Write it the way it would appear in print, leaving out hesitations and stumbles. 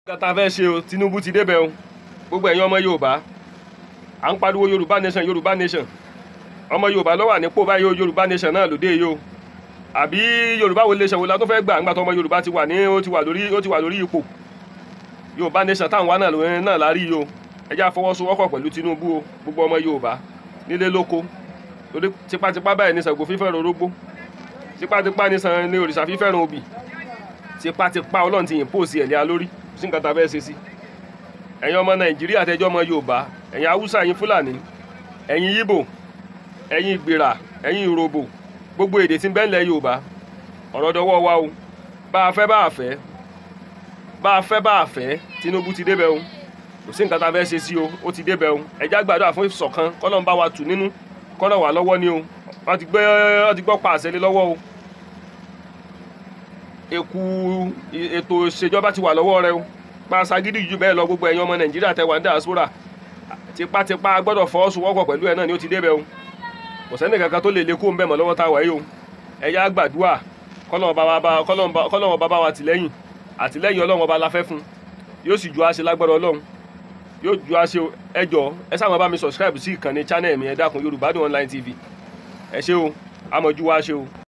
kata fẹ́ ṣe o Tinubu ti débẹ̀ o gbogbo ẹ̀yin ọmọ Yorùbá à ń pariwo Yorùbá nation Yorùbá nation ọmọ Yorùbá ló wà nípò báyìí o Yorùbá nation náà lóde yìí o àbí Yorùbá wo nation wo la tó fẹ́ gbà nígbà tó ọmọ Yorùbá ti wà ní ó ti wà lórí ipò Yorùbá nation táwọn wá náà lárí yìí o ẹ jẹ́ á fọwọ́sowọ́pọ̀ pẹ̀lú Tinubu o gbogbo ọmọ Yorùbá nílé lóko torí tipátipá báyìí ní Ṣàngó fífẹ́ràn orógbó tipátipá ní òrìṣà fífẹ́ràn obì tipátipá Ọlọ́run ti impose ẹ̀lẹ́ alórí sí nǹkan tá a fẹ́ ṣe sí ẹ̀yin ọmọ Nàìjíríà tẹ́jọ́ ọmọ Yorùbá ẹ̀yin Haúsá ẹ̀yin Fúlàní ẹ̀yin Yíbò ẹ̀yin Ìgbìrà ẹ̀yin Ìròbò gbogbo èdè tí ń bẹ ńlẹ̀ Yorùbá ọ̀rọ̀ dọwọ́ wa o bá a fẹ́ bá a fẹ́ Tinubu ti débẹ̀ o kò sí nǹkan tá a fẹ́ ṣe sí o ó ti débẹ̀ o ẹ jẹ́ á gbàdúrà fún ìṣọ̀kan k'Ọlọ́run bá wa tù nínú k'Ọlọ́run wà lọ́wọ́ ni o wọ́n ti gbọ́ pa àṣẹ lé lọ́wọ́ o ètò ìṣèjọba ti wà lọ́wọ́ rẹ o pa ṣagídí jù bẹ́ẹ̀ lọ gbogbo ẹ̀yin ọmọ Nàìjíríà tẹ́ wà ní diaspora tipátipá gbọ́dọ̀ fọwọ́sowọ́pọ̀ pẹ̀lú ẹ̀ náà ni ó ti débẹ̀ o kò sẹ́ni kankan tó lè lé kó ń bẹ̀ mọ́ lọ́wọ́ tá a wà yìí o ẹ jẹ́ á gbàdúrà k'Ọlọ́run bá wa tìlẹ́yìn àtìlẹ́yìn Ọlọ́run ọba la fẹ́ fún yóò sì ju àṣẹ lágbára Ọlọ́run yóò ju àṣẹ ẹ jọ̀ọ́ ẹ sáà máa bá mi subscribe sí ìkànnì channel mi ẹ dákun Yorùbá Dùn Online TV ẹ ṣé o àmọ̀jú wa ṣe o.